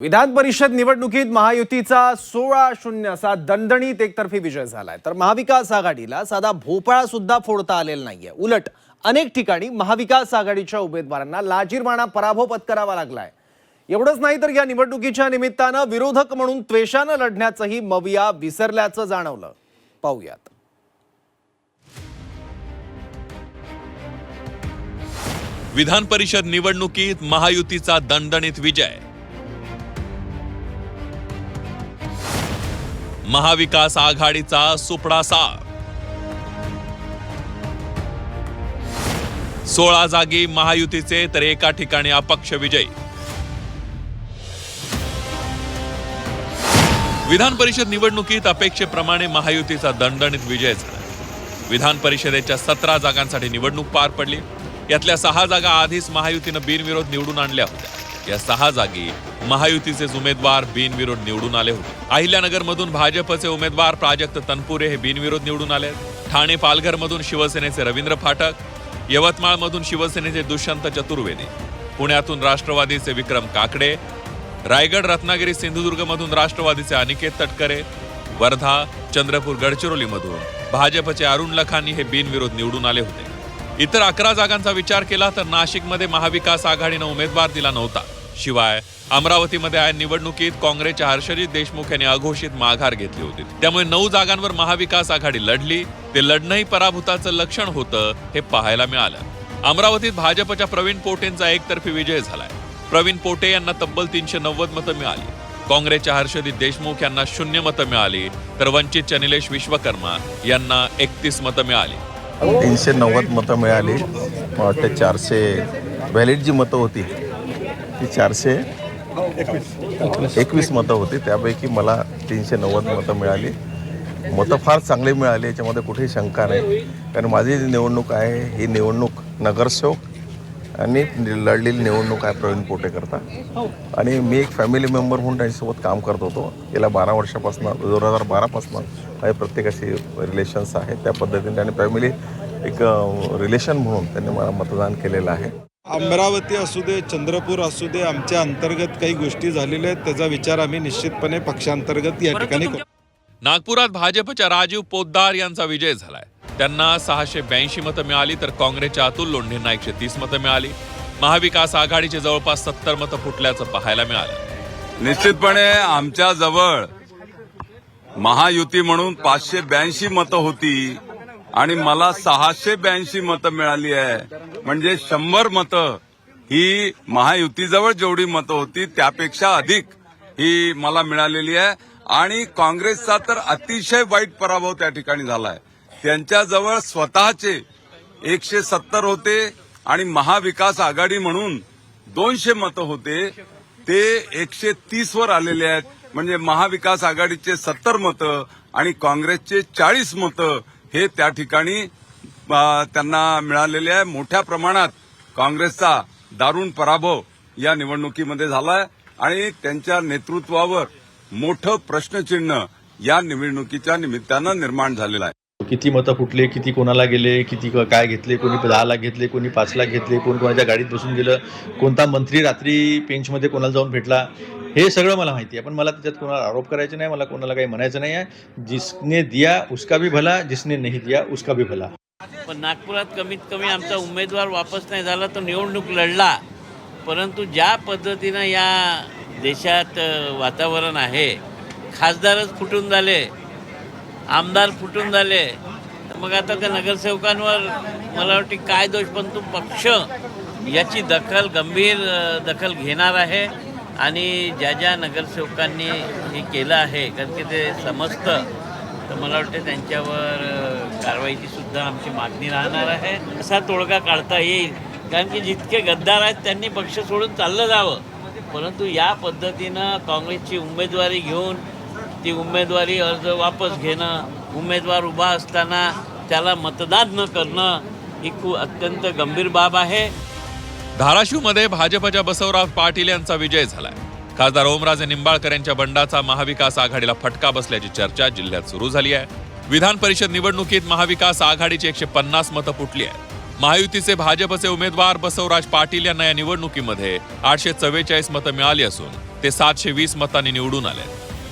विधान परिषद निवडणुकीत महायुतीचा 16-0 असा दणदणीत एकतर्फी विजय झालाय। तर महाविकास आघाडीला साधा भोपळा सुद्धा फोडता आलेला नाहीये। उलट अनेक ठिकाणी महाविकास आघाडीच्या उमेदवारांना लाजिरवाणा पराभव पत्करावा लागलाय। एवढंच नाही तर या निवडणुकीच्या निमित्तानं विरोधक म्हणून त्वेषानं लढण्याचंही मविया विसरल्याचं जाणवलं। पाहूयात। विधान परिषद निवडणुकीत महायुतीचा दणदणीत विजय। महाविकास आघाडीचा सुपडा साफ। 16 जागी महायुतीचे तर एका ठिकाणी अपक्ष विजयी। विधान परिषद निवडणुकीत अपेक्षेप्रमाणे महायुतीचा दणदणीत विजय झाला। विधान परिषदेच्या 17 जागांसाठी निवडणूक पार पडली। यातल्या 6 जागा आधीच महायुतीनं बिनविरोध निवडून आणल्या होत्या। या 6 जागी महायुतीचे उमेदवार बिनविरोध निवडून आले होते। अहिल्यानगरमधून भाजपचे उमेदवार प्राजक्त तनपुरे हे बिनविरोध निवडून आले। ठाणे पालघरमधून शिवसेनेचे रवींद्र फाटक, यवतमाळमधून शिवसेनेचे दुष्यंत चतुर्वेदी, पुण्यातून राष्ट्रवादीचे विक्रम काकडे, रायगड रत्नागिरी सिंधुदुर्गमधून राष्ट्रवादीचे अनिकेत तटकरे, वर्धा चंद्रपूर गडचिरोलीमधून भाजपचे अरुण लखानी हे बिनविरोध निवडून आले होते। इतर 11 जागांचा विचार केला तर नाशिकमध्ये महाविकास आघाडीनं उमेदवार दिला नव्हता। शिवाय अमरावतीमध्ये या निवडणुकीत काँग्रेसच्या हर्षजित देशमुख यांनी अघोषित माघार घेतली होती। त्यामुळे 9 जागांवर महाविकास आघाडी लढली। ते लढणंही पराभूताचं लक्षण होतं हे पाहायला मिळालं। अमरावतीत भाजपच्या प्रवीण पोटेंचा एकतर्फी विजय झालाय। प्रवीण पोटे यांना तब्बल 390 मतं मिळाली। काँग्रेसच्या हर्षजित देशमुख यांना 0 मतं मिळाली, तर वंचितच्या निलेश विश्वकर्मा यांना 31 मतं मिळाली। 390 मतं मिळाली। वाटते 400 व्हॅलिड जी मतं होती ती 421 मतं होती। त्यापैकी मला 390 मतं मिळाली। मतं फार चांगली मिळाली, याच्यामध्ये कुठेही शंका नाही। कारण माझी जी निवडणूक आहे ही निवडणूक नगरसेवक आणि लढलेली निवडणूक आहे प्रवीण पोटे करता। आणि मी एक फॅमिली मेंबर म्हणून त्यांच्यासोबत काम करत होतो। गेल्या 12 वर्षापासून 2012 पासून माझे प्रत्येकाशी रिलेशन्स आहेत। त्या पद्धतीने त्यांनी फॅमिली एक रिलेशन म्हणून त्यांनी मला मतदान केलेलं आहे। अमरावती असू दे, चंद्रपूर असू दे, आमच्या अंतर्गत काही गोष्टी झालेल्या आहेत, त्याचा विचार आम्ही निश्चितपणे पक्षांतर्गत या ठिकाणी करू। नागपुरात भाजपच्या राजीव पोद्दार यांचा विजय झालाय। त्यांना 682 मतं मिळाली, तर काँग्रेसच्या अतुल लोंढेंना 130 मतं मिळाली। महाविकास आघाडीचे जवळपास 70 मतं फुटल्याचं पाहायला मिळालं। निश्चितपणे आमच्या जवळ महायुती म्हणून 582 मतं होती आणि मला 682 मतं मिळाली आहे। म्हणजे 100 मतं ही महायुतीजवळ जेवढी मतं होती त्यापेक्षा अधिक ही मला मिळालेली आहे। आणि काँग्रेसचा तर अतिशय वाईट पराभव त्या ठिकाणी झालाय। त्यांच्याजवळ स्वतःचे 170 होते आणि महाविकास आघाडी म्हणून 200 मतं होते, ते 130 वर आलेले आहेत। म्हणजे महाविकास आघाडीचे 70 मतं आणि काँग्रेसचे 40 मतं हे त्या ठिकाणी त्यांना मिळालेले आहे। मोठ्या प्रमाणात काँग्रेसचा दारुण पराभव या निवडणुकीमध्ये झालाय आणि त्यांच्या नेतृत्वावर मोठं प्रश्नचिन्ह या निवडणुकीच्या निमित्तानं निर्माण झालेलं आहे। किती मतं फुटले, किती कोणाला गेले, किती काय घेतले, कोणी 10 लाख घेतले, कोणी 5 लाख घेतले, कोण कोणाच्या गाडीत बसून गेलं, कोणता मंत्री रात्री पेंचमध्ये कोणाला जाऊन भेटला, हे सगळं मला माहिती आहे। पण मला त्याच्यात कोणाला आरोप करायचे नाही, मला कोणाला काही म्हणायचं नाही आहे। जिसने दिया उसका भी भला, जिसने नहीं दिया उसका भी भला। पण नागपुरात कमीत कमी आमचा उमेदवार वापस नाही झाला, तो निवडणूक लढला। परंतु ज्या पद्धतीनं या देशात वातावरण आहे, खासदारच फुटून झाले, आमदार फुटून झाले, तर मग आता त्या नगरसेवकांवर मला वाटते काय दोष। पण तो पक्ष याची गंभीर दखल घेणार आहे आणि ज्या नगरसेवकांनी हे केलं आहे, कारण की ते समजतं, तर मला वाटतं त्यांच्यावर कारवाईची सुद्धा आमची मागणी राहणार आहे। असा तोडगा काढता येईल, कारण की जितके गद्दार आहेत त्यांनी पक्ष सोडून चाललं जावं। परंतु या पद्धतीनं काँग्रेसची उमेदवारी घेऊन ती उमेदवारी अर्ज वापस घेणं, उमेदवार उभा असताना त्याला मतदान न करणं ही खूप अत्यंत गंभीर बाब आहे। धाराशिवमध्ये भाजपच्या बसवराज पाटील यांचा विजय झालाय। खासदार ओमराजे निंबाळकर यांच्या बंडाचा महाविकास आघाडीला फटका बसल्याची चर्चा जिल्ह्यात सुरू झाली आहे। विधान परिषद निवडणुकीत महाविकास आघाडीची 150 मतं फुटली आहेत। महायुतीचे भाजपचे उमेदवार बसवराज पाटील यांना या निवडणुकीमध्ये 844 मतं मिळाली असून ते 720 मतांनी निवडून आले.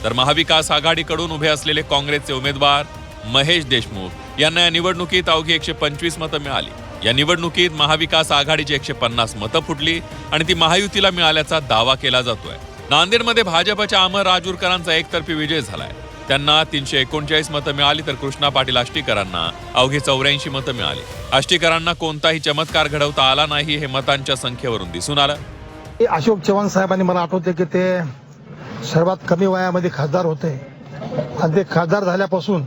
तर महाविकास आघाडीकडून उभे असलेले काँग्रेसचे उमेदवार महेश देशमुख यांना या निवडणुकीत अवघी 125 मतं मिळाली. या निवडणुकीत महाविकास आघाडीची 150 मतं फुटली आणि ती महायुतीला मिळाल्याचा दावा केला जातोय. नांदेडमध्ये भाजपच्या अमर राजूरकरांचा एकतर्फी विजय झालाय. त्यांना 339 मतं मिळाली तर कृष्णा पाटील आष्टीकरांना अवघी 84 मतं मिळाली. आष्टीकरांना कोणताही चमत्कार घडवता आला नाही हे मतांच्या संख्येवरून दिसून आलं. अशोक चव्हाण साहेबांनी मला आठवते की ते सर्वात कमी वयामध्ये खासदार होते आणि ते खासदार झाल्यापासून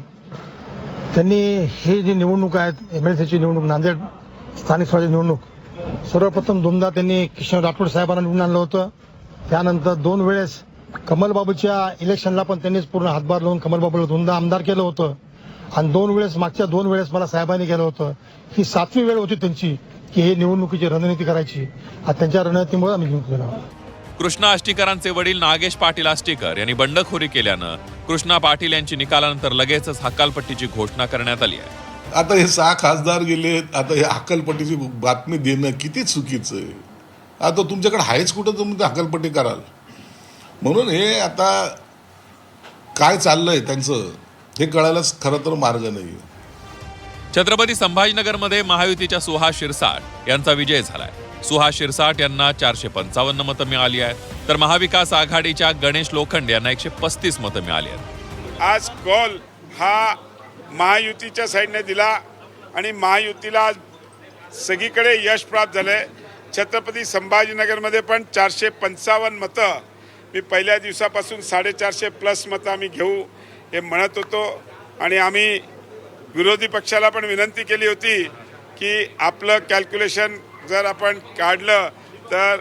त्यांनी ही जी निवडणूक आहेत MLCची निवडणूक, नांदेड स्थानिक स्वराज्य निवडणूक, सर्वप्रथम दोनदा त्यांनी किशन राठोड साहेबांना निवडून आणलं होतं. त्यानंतर 2 वेळेस कमलबाबूच्या इलेक्शनला पण त्यांनीच पूर्ण हातभार लावून कमलबाबूला दोनदा आमदार केलं होतं आणि 2 वेळेस मागच्या 2 वेळेस मला साहेबांनी केलं होतं. ही 7वी वेळ होती त्यांची की हे निवडणुकीची रणनीती करायची. त्यांच्या रणनीतीमुळे आम्ही जिंकलो गेलो. कृष्णा आष्टीकरांचे वडील नागेश पाटील आष्टीकर यांनी बंडखोरी केल्यानं कृष्णा पाटील यांची निकालानंतर लगेचच हकालपट्टीची घोषणा करण्यात आली आहे. आता हे 6 खासदार गेले, आता हे हकालपट्टीची बातमी देणं किती चुकीचं आहे. आता तुमच्याकडे आहेच कुठं तुम्ही हकालपट्टी कराल. म्हणून हे आता काय चाललंय त्यांचं हे कळायलाच खरं तर मार्ग नाही. छत्रपती संभाजीनगरमध्ये महायुतीच्या सुहास शिरसाट यांचा विजय झालाय. सुहास शिरसाट यांना 455 मतं मिळाली आहेत तर महाविकास आघाडीच्या गणेश लोखंडे यांना 135 मतं मिळाली आहेत. आज कौल हा महायुतीच्या साईडने दिला आणि महायुतीला सगळीकडे यश प्राप्त झालंय. छत्रपती संभाजीनगरमध्ये पण 455 मतं, मी पहिल्या दिवसापासून 450+ मतं आम्ही घेऊ हे म्हणत होतो आणि आम्ही विरोधी पक्षाला पण विनंती केली होती की आपलं कॅल्क्युलेशन जर आपण काढलं तर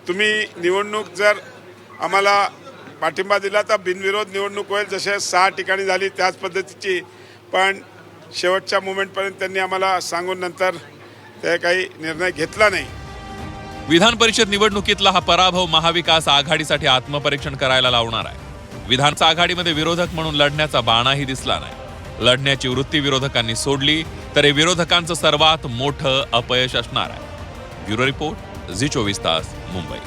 तुम्ही निवडणूक जर आम्हाला पाठिंबा दिला तर बिनविरोध निवडणूक होईल, जसे 6 ठिकाणी झाली त्याच पद्धतीची. पण शेवटच्या मोमेंटपर्यंत त्यांनी आम्हाला सांगून नंतर ते काही निर्णय घेतला नाही. विधान परिषद निवडणुकीतला हा पराभव महाविकास आघाडीसाठी आत्मपरीक्षण करायला लावणार आहे. विधान आघाडीमध्ये विरोधक म्हणून लढण्याचा बाणाही दिसला नाही. लढण्याची वृत्ती विरोधकांनी सोडली तर हे विरोधकांचं सर्वात मोठं अपयश असणार आहे. ब्युरो रिपोर्ट, झी 24 तास, मुंबई.